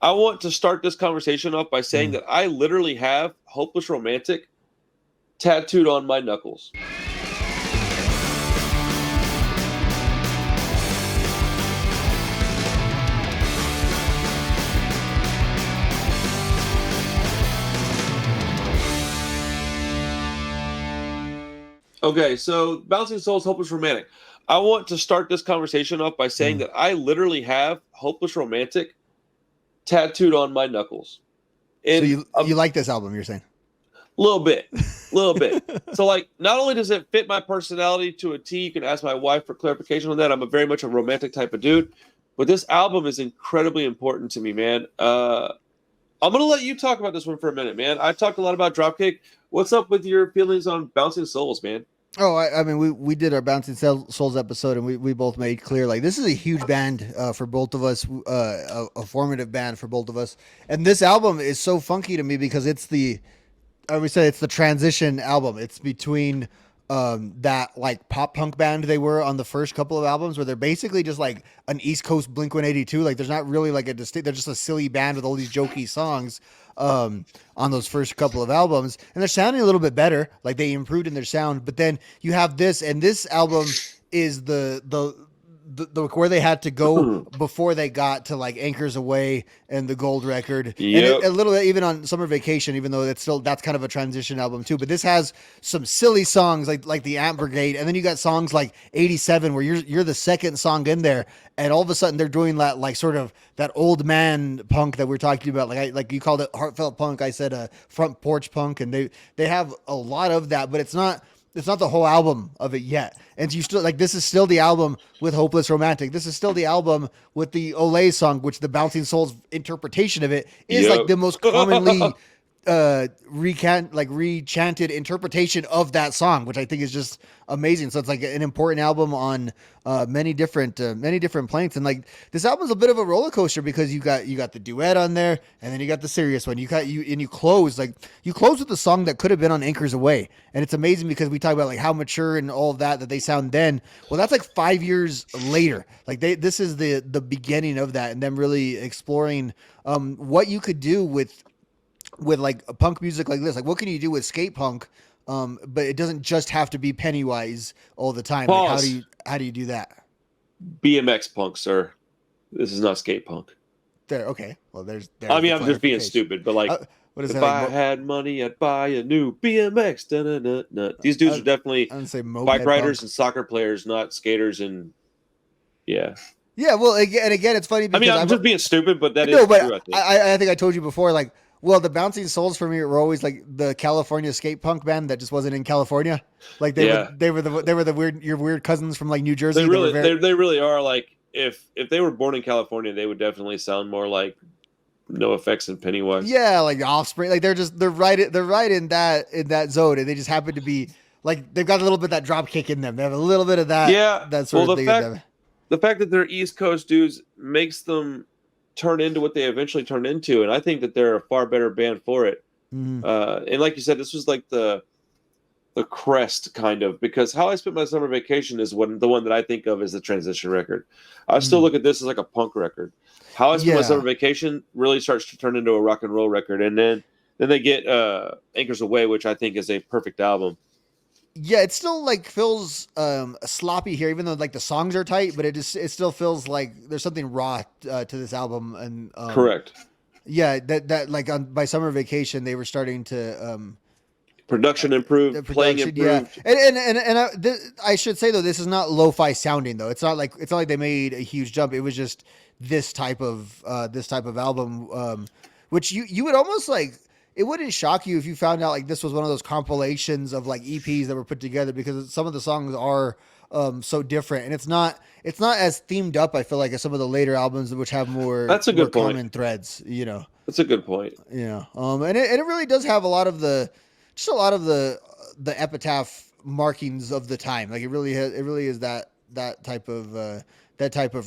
I want to start this conversation off by saying that I literally have Hopeless Romantic tattooed on my knuckles. Okay, so Bouncing Souls, Hopeless Romantic. I want to start this conversation off by saying that I literally have Hopeless Romantic tattooed on my knuckles. And so you like this album, you're saying? Little bit. So like, not only does it fit my personality to a T, you can ask my wife for clarification on that. I'm very much a romantic type of dude, but this album is incredibly important to me, man. I'm going to let you talk about this one for a minute, man. I talked a lot about Dropkick. What's up with your feelings on Bouncing Souls, man? Oh, I mean, we did our Bouncing Souls episode, and we both made clear, like, this is a huge band for both of us, a formative band for both of us. And this album is so funky to me because it's the transition album. It's between that like pop punk band they were on the first couple of albums, where they're basically just like an East Coast Blink-182. Like, there's not really like they're just a silly band with all these jokey songs on those first couple of albums, and they're sounding a little bit better. Like, they improved in their sound, but then you have this, and this album is the where they had to go before they got to like Anchors Away and the Gold record. Yep. And a little bit even on Summer Vacation, even though that's kind of a transition album too. But this has some silly songs like the Ant Brigade, and then you got songs like 87 where you're the second song in there, and all of a sudden they're doing that like sort of that old man punk that we're talking about. Like you called it heartfelt punk, I said front porch punk, and they have a lot of that, but it's not the whole album of it yet. And you still like, this is still the album with Hopeless Romantic. This is still the album with the Olay song, which the Bouncing Souls interpretation of it is like the most commonly rechanted interpretation of that song, which I think is just amazing. So it's like an important album on many different planes. And like, this album's a bit of a roller coaster because you got the duet on there, and then you got the serious one. You close with the song that could have been on Anchors Away. And it's amazing because we talk about like how mature and all of that they sound then. Well, that's like 5 years later. Like, this is the beginning of that, and them really exploring what you could do with like a punk music like this. Like, what can you do with skate punk? But it doesn't just have to be Pennywise all the time. Like, how do you do that? BMX punk, sir. This is not skate punk. There. Okay. Well, there's I mean, I'm just being stupid, but like, what is if that, I had money, I'd buy a new BMX. Da-na-na-na. These dudes are definitely bike riders and soccer players, not skaters. And yeah. Yeah. Well, again, it's funny because I'm just being stupid, but that is true. I think I told you before, like, well, the Bouncing Souls for me were always like the California skate punk band that just wasn't in California. Like, they were the your weird cousins from like New Jersey. They really are. Like, if they were born in California, they would definitely sound more like NoFX and Pennywise. Yeah, like Offspring. Like, they're right in that zone, and they just happen to be like, they've got a little bit of that drop kick in them. They have a little bit of that. Yeah, that sort of thing in them. The fact that they're East Coast dudes makes them turn into what they eventually turn into, and I think that they're a far better band for it. Mm-hmm. And like you said, this was like the crest, kind of, because How I Spent My Summer Vacation is the one that I think of as the transition record. I still look at this as like a punk record. How I Spent My Summer Vacation really starts to turn into a rock and roll record, and then they get Anchors Away, which I think is a perfect album. Yeah, it still like feels sloppy here, even though like the songs are tight, but it still feels like there's something raw to this album. And correct. Yeah, that like by Summer Vacation they were starting to production improved, playing improved. Yeah, and I should say though, this is not lo-fi sounding though. It's not like they made a huge jump. It was just this type of album, which you would almost like. It wouldn't shock you if you found out like this was one of those compilations of like EPs that were put together, because some of the songs are so different, and it's not as themed up, I feel like, as some of the later albums, which have more common threads. You know, that's a good point. Yeah, and it really does have a lot of the epitaph markings of the time. Like, it really is that type of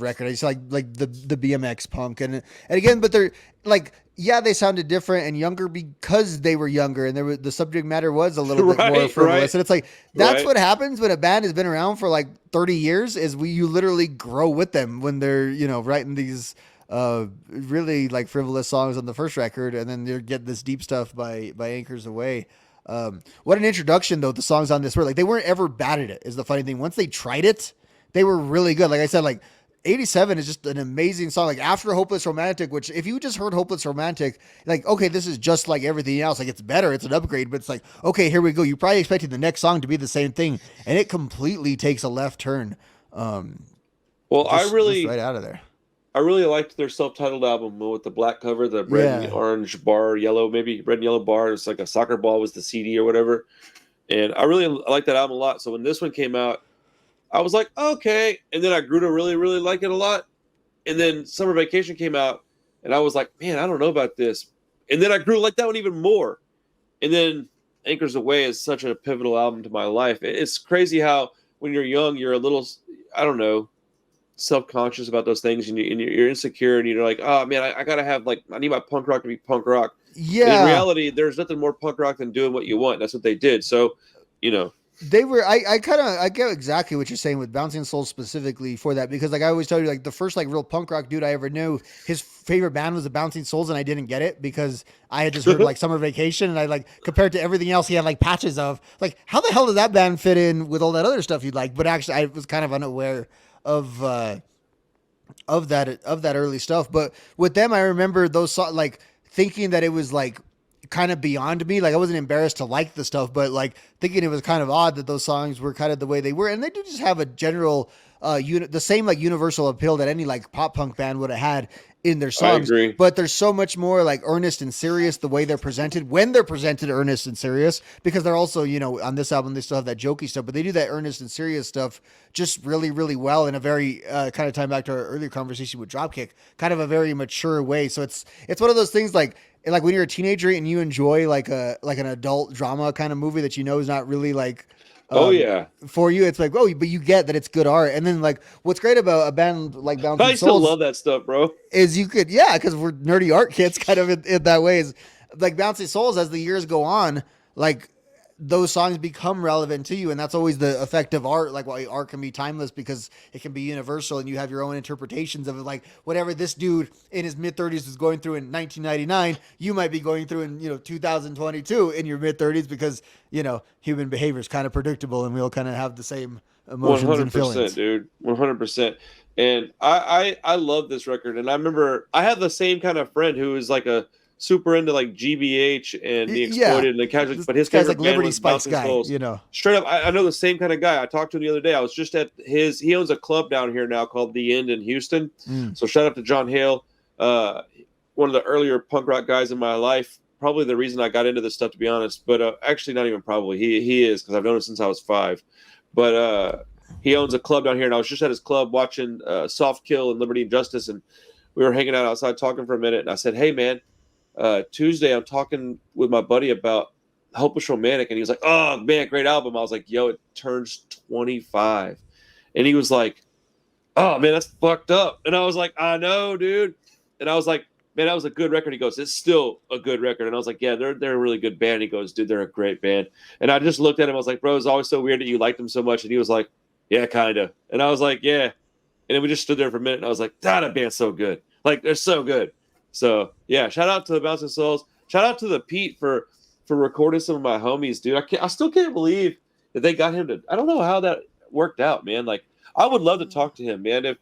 record. It's like the BMX punk, and again, but they're like, yeah, they sounded different and younger because they were younger, and the subject matter was a little bit more frivolous. And it's like, that's what happens when a band has been around for like 30 years, is you literally grow with them when they're, writing these really like frivolous songs on the first record, and then you get this deep stuff by Anchors Away. What an introduction though. The songs on this were like, they weren't ever bad at it, is the funny thing. Once they tried it, they were really good. Like I said, like 87 is just an amazing song. Like after Hopeless Romantic, which if you just heard Hopeless Romantic, like, okay, this is just like everything else. Like it's better, it's an upgrade, but it's like, okay, here we go. You probably expected the next song to be the same thing, and it completely takes a left turn. Well, Just right out of there. I really liked their self-titled album with the black cover, the red and orange bar, yellow, maybe red and yellow bar. It's like a soccer ball was the CD or whatever. And I really liked that album a lot. So when this one came out, I was like, okay. And then I grew to really, really like it a lot. And then Summer Vacation came out, and I was like, man, I don't know about this. And then I grew to like that one even more. And then Anchors Away is such a pivotal album to my life. It's crazy how when you're young, you're a little, I don't know, self-conscious about those things, and you're insecure, and you're like, oh man, I gotta have, like, I need my punk rock to be punk rock. Yeah. And in reality, there's nothing more punk rock than doing what you want. That's what they did. So, they were, I get exactly what you're saying with Bouncing Souls specifically for that, because like I always tell you, like the first like real punk rock dude I ever knew, his favorite band was the Bouncing Souls, and I didn't get it because I had just heard like Summer Vacation, and I like compared to everything else he had like patches of, like, how the hell does that band fit in with all that other stuff you'd like? But actually I was kind of unaware of that early stuff. But with them, I remember those songs, like thinking that it was like kind of beyond me. Like I wasn't embarrassed to like the stuff, but like thinking it was kind of odd that those songs were kind of the way they were. And they do just have a general the same like universal appeal that any like pop punk band would have had in their songs. I agree. But there's so much more like earnest and serious the way they're presented, when they're presented earnest and serious, because they're also, on this album, they still have that jokey stuff, but they do that earnest and serious stuff just really, really well in a very kind of time back to our earlier conversation with Dropkick, kind of a very mature way. So it's one of those things like when you're a teenager and you enjoy like an adult drama kind of movie that is not really like, for you, it's like, oh, but you get that it's good art. And then like what's great about a band like Bouncing Souls, I still love that stuff, bro, is you could, because we're nerdy art kids kind of in that way, is like Bouncing Souls, as the years go on, like those songs become relevant to you, and that's always the effect of art. Like, why art can be timeless because it can be universal, and you have your own interpretations of it. Like whatever this dude in his mid-30s was going through in 1999, you might be going through in 2022 in your mid-30s, because human behavior is kind of predictable, and we all kind of have the same emotions and feelings. 100%, dude, 100%. And I love this record, and I remember I had the same kind of friend who was like a super into like GBH and the Exploited and the Casual, but his favorite like band Liberty was Spice Bouncing guy, Souls. Straight up, I know the same kind of guy. I talked to him the other day. I was just at he owns a club down here now called The End in Houston. So shout out to John Hale, one of the earlier punk rock guys in my life. Probably the reason I got into this stuff, to be honest. But actually, not even probably. He is, because I've known him since I was 5. But he owns a club down here, and I was just at his club watching Soft Kill and Liberty and Justice, and we were hanging out outside talking for a minute. And I said, "Hey, man, Tuesday I'm talking with my buddy about Hopeless Romantic," and he was like, "Oh man, great album." I was like, "Yo, it turns 25," and he was like, "Oh man, that's fucked up." And I was like, "I know, dude." And I was like, "Man, that was a good record." He goes, "It's still a good record." And I was like, "Yeah, they're a really good band." He goes, "Dude, they're a great band." And I just looked at him. I was like, "Bro, it's always so weird that you liked them so much." And he was like, "Yeah, kind of." And I was like, "Yeah." And then we just stood there for a minute, and I was like, that band's so good. Like, they're so good. So yeah, shout out to the Bouncing Souls. Shout out to the Pete for recording some of my homies, dude. I still can't believe that they got him to. I don't know how that worked out, man. Like, I would love to talk to him, man. If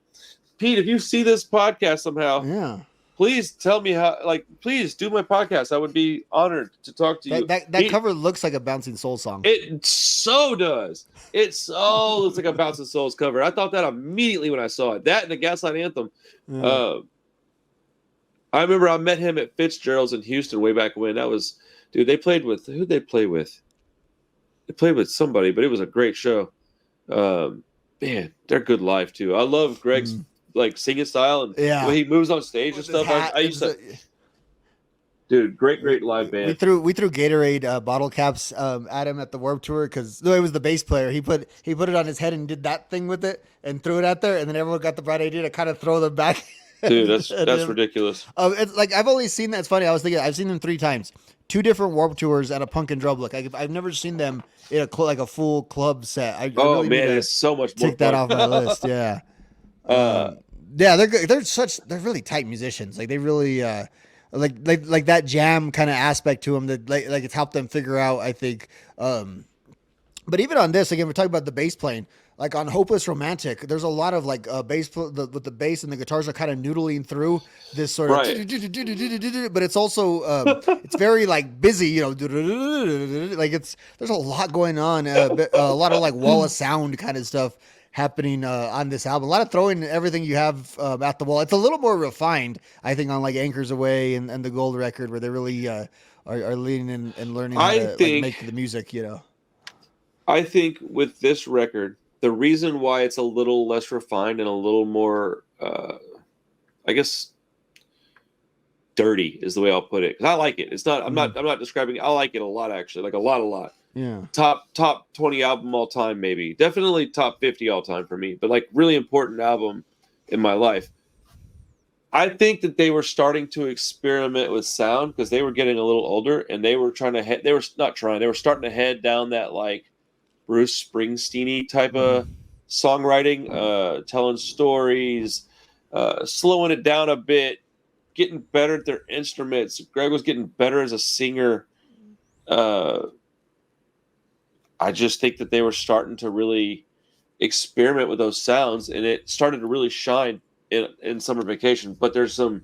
you see this podcast somehow, please tell me how. Like, please do my podcast. I would be honored to talk to you. That cover looks like a Bouncing Soul song. It so does. It so looks like a Bouncing Souls cover. I thought that immediately when I saw it. That and the Gaslight Anthem. I remember I met him at Fitzgerald's in Houston way back when. That was, dude, they played with, who'd they play with? They played with somebody, but it was a great show. Man, they're good live too. I love Greg's like singing style and when he moves on stage and stuff. I used to, dude, great live band. We threw Gatorade bottle caps at him at the Warped Tour, because it was the bass player. He put it on his head and did that thing with it and threw it out there, and then everyone got the bright idea to kind of throw them back. Dude, that's ridiculous. It's like, I've only seen that. It's funny. I was thinking I've seen them 3 times, 2 different Warped Tours at a Punk and Drum. Look, I've never seen them in a full club set. I really man, it's so much more. Take that off my list. Yeah. Yeah, they're good. They're really tight musicians. Like they really like that jam kind of aspect to them that like it's helped them figure out. I think. But even on this, again, we're talking about the bass playing. Like on Hopeless Romantic, there's a lot of like with the bass and the guitars are kind of noodling through this sort of, Right. but it's also it's very like busy, you know, like there's a lot going on, a lot of like wall of sound kind of stuff happening on this album. A lot of throwing everything you have at the wall. It's a little more refined, I think, on like Anchors Away and the Gold record, where they really are leaning in and learning how I to like think make the music, you know. I think with this record, the reason why it's a little less refined and a little more, I guess, dirty is the way I'll put it. 'Cause I like it. It's not. I'm not describing. I like it a lot, actually. Like a lot, a lot. Yeah. Top 20 album all time, maybe. Definitely top 50 all time for me. But like really important album in my life. I think that they were starting to experiment with sound because they were getting a little older and they were trying to head. They were not trying. They were starting to head down that like Bruce Springsteen-y type of songwriting, telling stories, slowing it down a bit, getting better at their instruments. Greg was getting better as a singer. I just think that they were starting to really experiment with those sounds, and it started to really shine in Summer Vacation. But there's some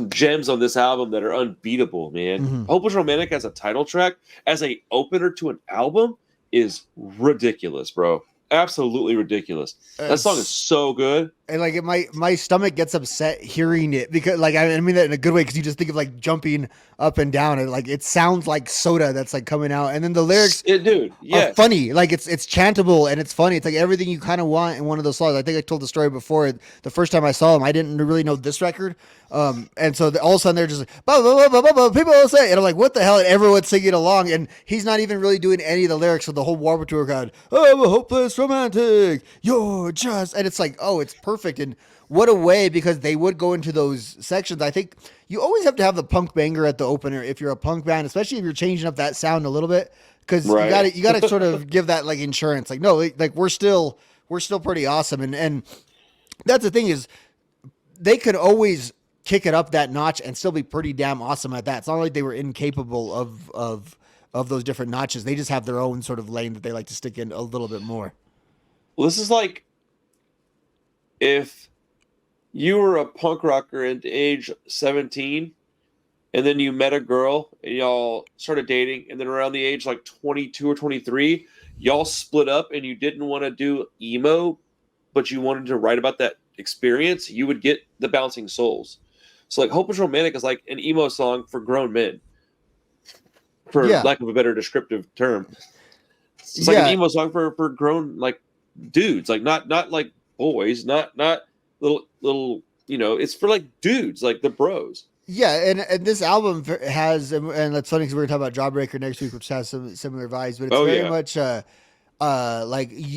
gems on this album that are unbeatable, man. Mhm. Hopeless Romantic as a title track, as a opener to an album, is ridiculous, bro. Absolutely ridiculous. That song is so good. And like my stomach gets upset hearing it because like I mean that in a good way because you just think of like jumping up and down and like it sounds like soda that's like coming out and then the lyrics Dude, yeah, are funny, like it's chantable and it's funny. It's like everything you kind of want in one of those songs. I think I told the story before. The first time I saw them, I didn't really know this record, and so all of a sudden they're just like bah, bah, bah, bah, bah, people will say, and I'm like, what the hell? And everyone's singing along, and he's not even really doing any of the lyrics. So the whole Warped Tour going, "I'm a hopeless romantic, you're just," and it's like, oh, it's perfect. And what a way, because they would go into those sections. I think you always have to have the punk banger at the opener if you're a punk band, especially if you're changing up that sound a little bit, because right. you gotta sort of give that like insurance. Like no, like we're still pretty awesome, and that's the thing is they could always kick it up that notch and still be pretty damn awesome at that. It's not like they were incapable of those different notches. They just have their own sort of lane that they like to stick in a little bit more. Well, this is like if you were a punk rocker at age 17 and then you met a girl and y'all started dating, and then around the age like 22 or 23 y'all split up and you didn't want to do emo but you wanted to write about that experience, you would get the Bouncing Souls. So like Hopeless Romantic is like an emo song for grown men, for lack of a better descriptive term. It's like an emo song for grown like dudes, like not like boys, not little, you know, it's for like dudes, like the bros. Yeah, and this album has, and that's funny because we're gonna talk about Jawbreaker next week, which has some similar vibes, but it's very much like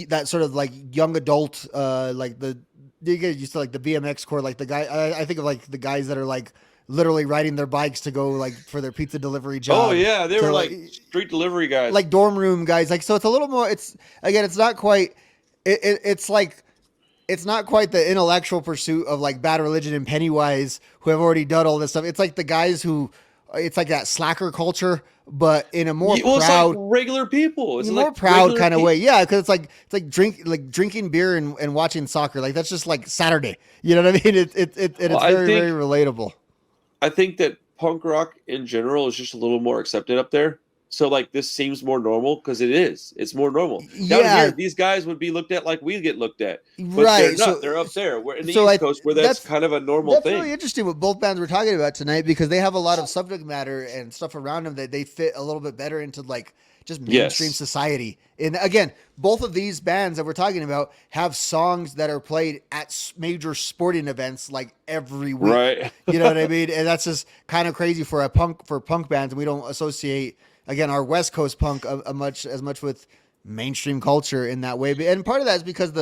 that sort of like young adult, like you get used to like the BMX core, like the guy. I think of like the guys that are like literally riding their bikes to go like for their pizza delivery job. Oh yeah, they were like street delivery guys, like dorm room guys. Like so, it's a little more. It's again, it's not quite. It's like. It's not quite the intellectual pursuit of like Bad Religion and Pennywise who have already done all this stuff. It's like the guys who, it's like that slacker culture, but in a more proud, it's like regular people. It's in a like more proud kind of way. Yeah, because it's like drinking beer and watching soccer. Like that's just like Saturday. You know what I mean? It's very relatable. I think that punk rock in general is just a little more accepted up there. So like this seems more normal because it is. It's more normal. Down here, these guys would be looked at like we get looked at, but they're not. So, they're up there. We're in the East Coast where that's kind of a normal thing. That's really interesting what both bands we're talking about tonight, because they have a lot of subject matter and stuff around them that they fit a little bit better into like just mainstream society. And again, both of these bands that we're talking about have songs that are played at major sporting events like every week. Right. You know what I mean? And that's just kind of crazy for punk bands, and we don't associate. Again, our West Coast punk as much with mainstream culture in that way, and part of that is because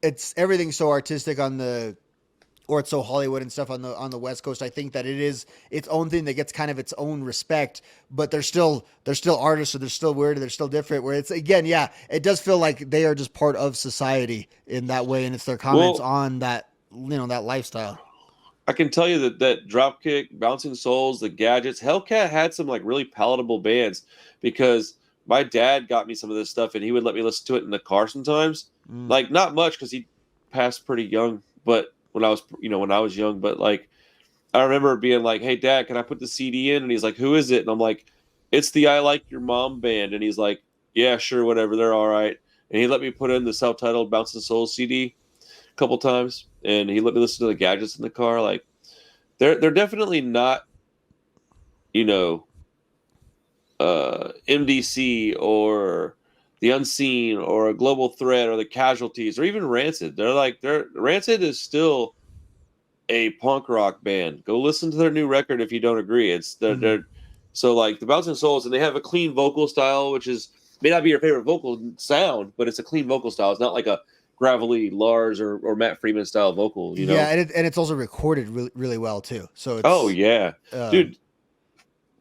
it's everything's so artistic or it's so Hollywood and stuff on the West Coast. I think that it is its own thing that gets kind of its own respect, but they're still artists, so they're still weird, they're still different. Where it's again, yeah, it does feel like they are just part of society in that way, and it's their comments on that that lifestyle. I can tell you that Dropkick, Bouncing Souls, the Gadgets, Hellcat had some like really palatable bands because my dad got me some of this stuff and he would let me listen to it in the car sometimes. Mm. Like not much because he passed pretty young, but when I was young, but like I remember being like, "Hey, Dad, can I put the CD in?" And he's like, "Who is it?" And I'm like, "It's the I Like Your Mom band." And he's like, "Yeah, sure, whatever. They're all right." And he let me put in the self-titled Bouncing Souls CD a couple times, and he let me listen to the Gadgets in the car. Like, they're definitely not, you know, MDC or the Unseen or a Global Threat or the Casualties or even Rancid. Rancid is still a punk rock band. Go listen to their new record if you don't agree. They're so like the Bouncing Souls, and they have a clean vocal style, which is may not be your favorite vocal sound, but it's a clean vocal style. It's not like a gravelly Lars or Matt Freeman style vocal, you know? Yeah, and it's also recorded really, really well too. So it's Oh yeah, dude.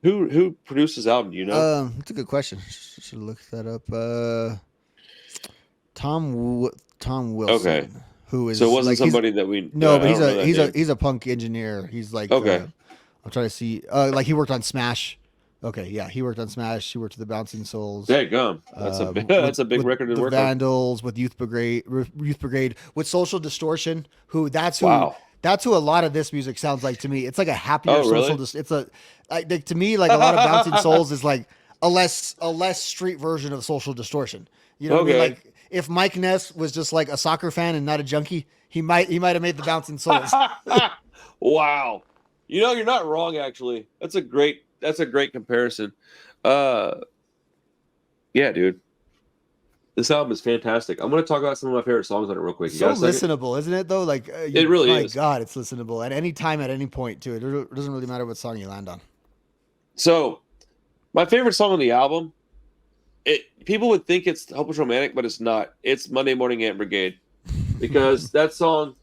Who produced this album? Do you know? That's a good question. Should look that up. Tom Wilson. Okay. Who is So it wasn't like, somebody that we no, but I don't know that name. he's a punk engineer. He's like Okay. I'm trying to see. Like he worked on Smash. Okay, yeah, he worked on Smash. He worked with the Bouncing Souls. There you go. That's a big record to the work Vandals, with Youth Brigade, with Social Distortion. That's who Wow. that's who a lot of this music sounds like to me. It's like a happier Oh, really? it's like to me like a lot of Bouncing Souls is like a less street version of Social Distortion. You know what I mean? Okay. Like if Mike Ness was just like a soccer fan and not a junkie, he might have made the Bouncing Souls. Wow. You know, you're not wrong actually. That's a great comparison. Yeah, dude. This album is fantastic. I'm going to talk about some of my favorite songs on it real quick. So listenable, isn't it? Though, like it really is. My God, it's listenable at any time, at any point. Too. It doesn't really matter what song you land on. So, my favorite song on the album, people would think it's Hopeless Romantic, but it's not. It's Monday Morning Ant Brigade, because that song,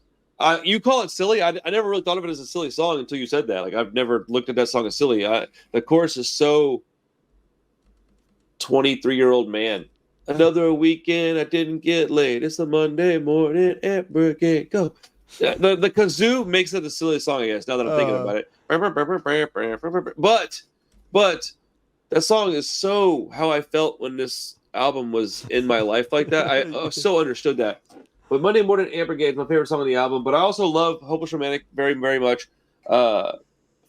you call it silly. I never really thought of it as a silly song until you said that. Like I've never looked at that song as silly. The chorus is so 23-year-old man. Another weekend, I didn't get laid. It's the Monday Morning Ant Brigade. Go. The kazoo makes it a silly song, I guess, now that I'm thinking about it. But that song is so how I felt when this album was in my life like that. I so understood that. But Monday Morning Ant Brigade is my favorite song on the album. But I also love Hopeless Romantic very, very much.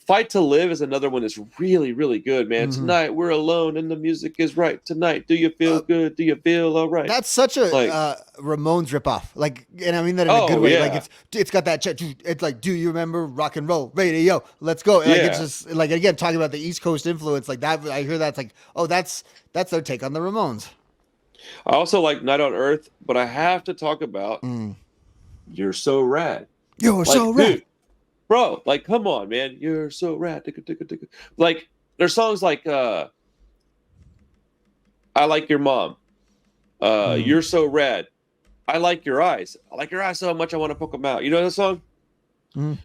Fight to Live is another one that's really, really good, man. Mm-hmm. Tonight we're alone and the music is right. Tonight, do you feel good? Do you feel all right? That's such a Ramones ripoff. Like, and I mean that in a good way. Yeah. Like it's got that. It's like, do you remember rock and roll radio? Let's go. Like it's just like again talking about the East Coast influence. Like that, I hear that's like, oh, that's their take on the Ramones. I also like Night on Earth, but I have to talk about You're So Rad. You're so rad. Dude, bro, like, come on, man. You're so rad. Like, there's songs like I Like Your Mom. You're So Rad. I Like Your Eyes. I like your eyes so much I want to poke them out. You know that song?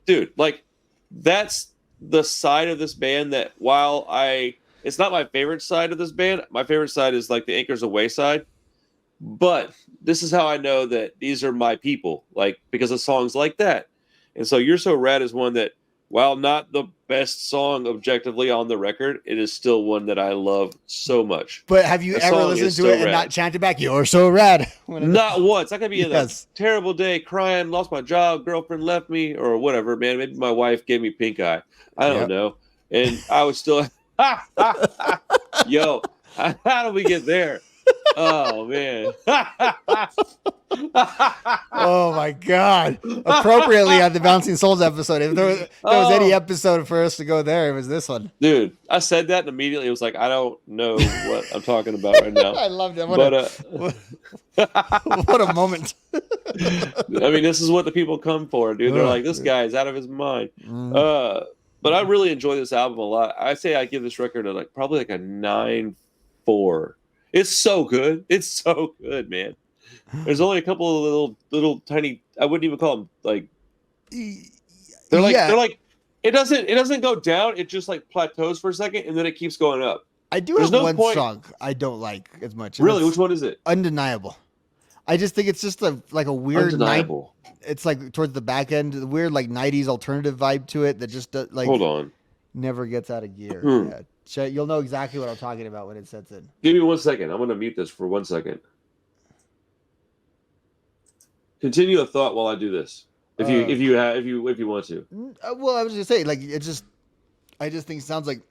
Dude, like, that's the side of this band that while it's not my favorite side of this band. My favorite side is like the Anchors Away side. But this is how I know that these are my people, like, because of songs like that. And so You're So Rad is one that, while not the best song objectively on the record, it is still one that I love so much. But have you ever listened to it and not chanted back, You're so rad? Not once. I could be in a terrible day, crying, lost my job, girlfriend left me, or whatever, man. Maybe my wife gave me pink eye. I don't know. And I was still, yo, how do we get there? Oh man. Oh my God. Appropriately on the Bouncing Souls episode. If there was any episode for us to go there, it was this one. Dude, I said that and immediately it was like, I don't know what I'm talking about right now. I loved it. What a moment. I mean, this is what the people come for, dude. They're like, this guy is out of his mind. But I really enjoy this album a lot. I say I give this record probably a 9.4. It's so good. It's so good, man. There's only a couple of little tiny. I wouldn't even call them like. They're like. It doesn't go down. It just like plateaus for a second and then it keeps going up. I do have one song I don't like as much. Really, which one is it? Undeniable. I just think it's just like a weird night. Undeniable. It's like towards the back end, the weird like '90s alternative vibe to it that just Hold like on. never gets out of gear. Hmm. Yeah, you'll know exactly what I'm talking about when it sets in. Give me 1 second. I'm gonna mute this for 1 second. Continue a thought while I do this. If you want to. Well, I was just saying, like I just think it sounds like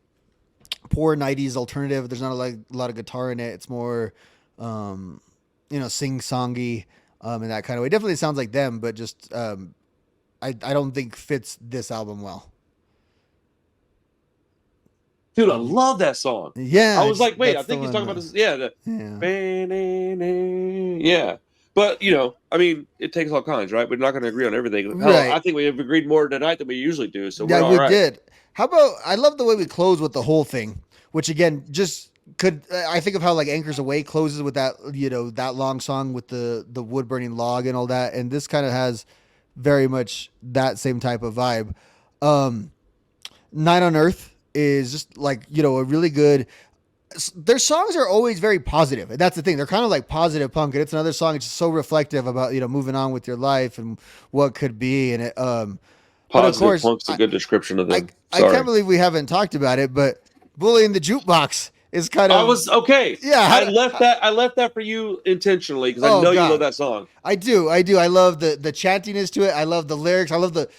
poor '90s alternative. There's not a lot of guitar in it. It's more, sing songy, in that kind of way. Definitely sounds like them, but just I don't think fits this album well. Dude, I love that song. Yeah, I was like, wait, I that's the think he's one, talking about this. Yeah, yeah. yeah. But I mean, it takes all kinds, right? We're not going to agree on everything. Hell, Right. I think we have agreed more tonight than we usually do. So we're Yeah, all we right. did. How about I love the way we close with the whole thing, which again just could I think of how like Anchors Away closes with that that long song with the wood burning log and all that, and this kind of has very much that same type of vibe. Night on Earth is just like a really good. Their songs are always very positive, and that's the thing. They're kind of like positive punk, and it's another song. It's just so reflective about moving on with your life and what could be, and it. But of Positive course, punk's a good description of them. I can't believe we haven't talked about it, but Bully in the Jukebox is kind of. I was okay. Yeah, I left that for you intentionally because I know you love that song. I do. I love the chantiness to it. I love the lyrics. I love the.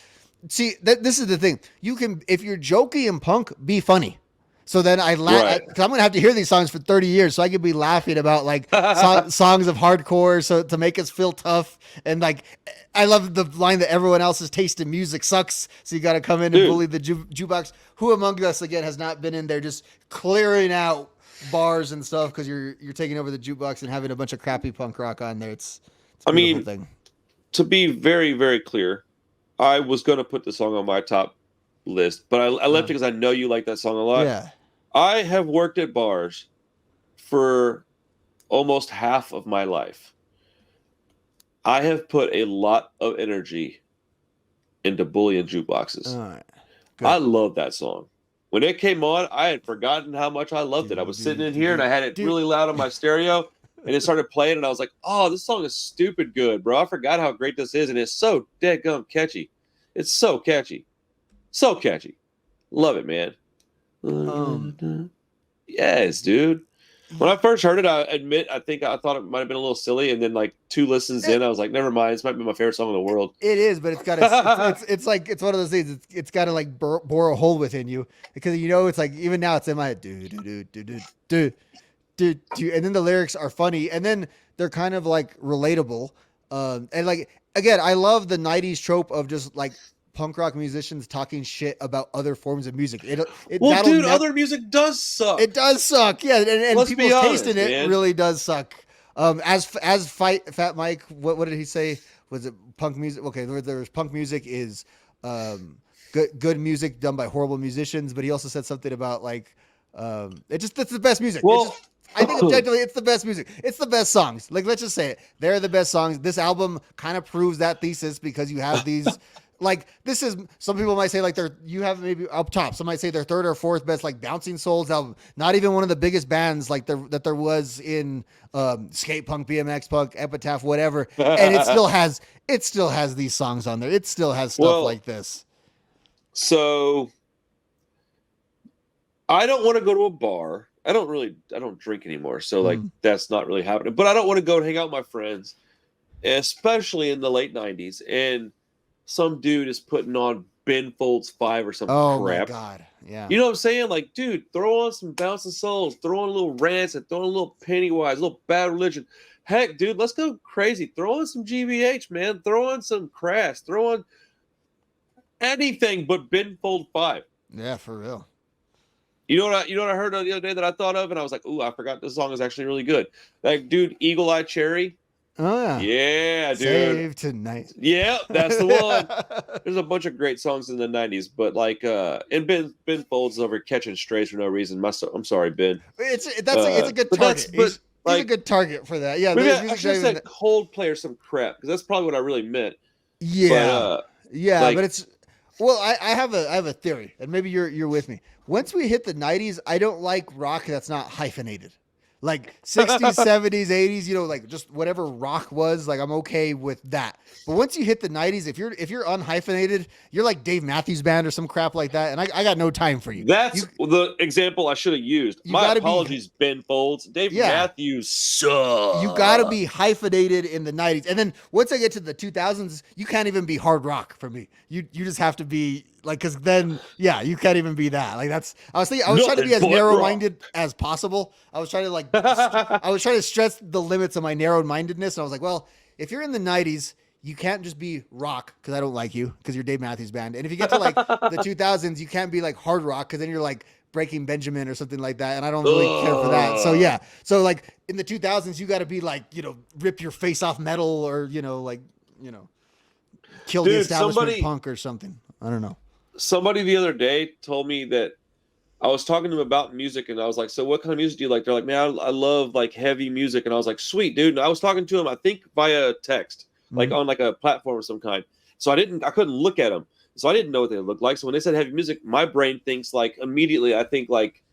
See, this is the thing. You can, if you're jokey and punk, be funny. So then I laugh. Right. I'm gonna have to hear these songs for 30 years, so I could be laughing about like songs of hardcore, so to make us feel tough. And like, I love the line that everyone else's taste in music sucks, so you got to come in and bully the jukebox. Who among us again has not been in there just clearing out bars and stuff because you're taking over the jukebox and having a bunch of crappy punk rock on there? It's a beautiful thing. To be very, very clear, I was going to put the song on my top list, but I left it because I know you like that song a lot. Yeah. I have worked at bars for almost half of my life. I have put a lot of energy into Bully and Jukeboxes. All right. I love that song. When it came on, I had forgotten how much I loved it. I was sitting in here and I had it really loud on my stereo, and it started playing, and I was like, oh, this song is stupid good, bro. I forgot how great this is, and it's so deadgum catchy. It's so catchy. So catchy. Love it, man. Yes, dude. When I first heard it, I admit I thought it might have been a little silly, and then like 2 listens in, I was like, never mind. This might be my favorite song in the world. It is, but it's got it's like it's one of those things. It's got to like bore a hole within you because it's like even now it's in my do do do do do do do, and then the lyrics are funny, and then they're kind of like relatable. And like again, I love the '90s trope of just like punk rock musicians talking shit about other forms of music. Other music does suck. It does suck, yeah, and people's taste in it man. really does suck. As Fat Mike, what did he say? Was it punk music? Okay, there's punk music is good music done by horrible musicians, but he also said something about like it's the best music. Well, I think objectively, it's the best music. It's the best songs. Like, let's just say it. They're the best songs. This album kind of proves that thesis because you have these. Like, this is, some people might say like you have maybe up top. Some might say their third or fourth best like Bouncing Souls album. Not even one of the biggest bands like that there was in skate punk, BMX punk, Epitaph, whatever. And it still has these songs on there. It still has stuff like this. So I don't want to go to a bar. I don't drink anymore. So like that's not really happening. But I don't want to go and hang out with my friends, especially in the late 90s. And some dude is putting on Ben Folds 5 or some crap. Oh my God. Yeah. You know what I'm saying? Like, dude, throw on some Bouncing Souls, throw on a little Rancid, throw on a little Pennywise, a little Bad Religion. Heck, dude, let's go crazy. Throw on some GBH, man. Throw on some Crass. Throw on anything but Ben Fold 5. Yeah, for real. You know what I heard the other day that I thought of, and I was like, ooh, I forgot this song is actually really good. That dude, Eagle Eye Cherry. Oh yeah. Yeah, dude. Save Tonight. Yeah, that's the one. There's a bunch of great songs in the 90s, but like and Ben Folds is over catching strays for no reason. I'm sorry, Ben. It's a good target. He's a good target for that. Yeah, maybe I should have said Coldplay or some crap, because that's probably what I really meant. Yeah. But it's I have a theory, and maybe you're with me. Once we hit the 90s, I don't like rock that's not hyphenated. Like 60s, 70s, 80s, you know, like just whatever rock was, like I'm okay with that. But once you hit the 90s, if you're unhyphenated, you're like Dave Matthews Band or some crap like that, and I got no time for you. That's the example I should have used. You My gotta be- apologies, Ben Folds. Dave Yeah. Matthews sucks. You got to be hyphenated in the 90s. And then once I get to the 2000s, you can't even be hard rock for me. You just have to be like, cuz then you can't even be that. Like I was trying to be as narrow-minded as possible. I was trying to stress the limits of my narrow-mindedness, and I was like, well, if you're in the 90s, you can't just be rock because I don't like you because you're Dave Matthews Band. And if you get to like the 2000s, you can't be like hard rock because then you're like Breaking Benjamin or something like that, and I don't really care for that. So so like in the 2000s, you got to be like, you know, rip your face off metal, or you know, like, you know, kill the establishment punk or something. I don't know. Somebody the other day told me that I was talking to them about music, and I was like, "So what kind of music do you like?" They're like, "Man, I love like heavy music," and I was like, "Sweet, dude." And I was talking to them, I think via text, like on like a platform of some kind. So I couldn't look at them. So I didn't know what they looked like. So when they said heavy music, my brain thinks like immediately. I think like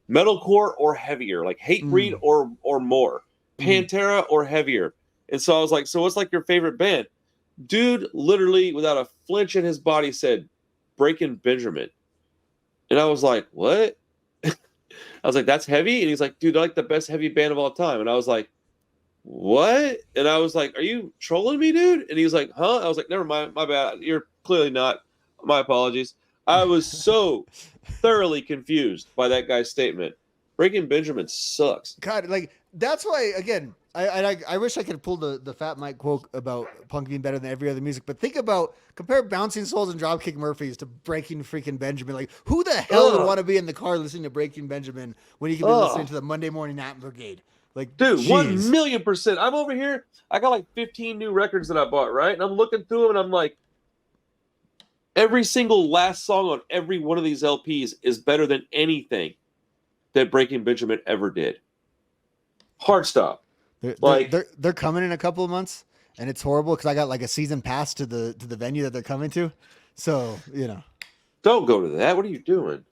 metalcore or heavier, like Hatebreed or more, Pantera or heavier. And so I was like, "So what's like your favorite band?" Dude, literally without a flinch in his body, said Breaking Benjamin. And I was like, "What?" I was like, "That's heavy?" And he's like, "Dude, they're like the best heavy band of all time." And I was like, "What?" And I was like, "Are you trolling me, dude?" And he was like, "Huh?" I was like, "Never mind, my bad. You're clearly not. My apologies." I was so thoroughly confused by that guy's statement. Breaking Benjamin sucks. God, like that's why again, I wish I could pull the Fat Mike quote about punk being better than every other music. But think about, compare Bouncing Souls and Dropkick Murphys to Breaking freaking Benjamin. Like, who the hell would want to be in the car listening to Breaking Benjamin when you can be listening to the Monday Morning Nap Brigade? Like, dude, geez. 1,000,000%. I'm over here. I got like 15 new records that I bought, right? And I'm looking through them, and I'm like, every single last song on every one of these LPs is better than anything that Breaking Benjamin ever did. Hard stop. They're coming in a couple of months, and it's horrible because I got like a season pass to the venue that they're coming to. So, you know. Don't go to that. What are you doing?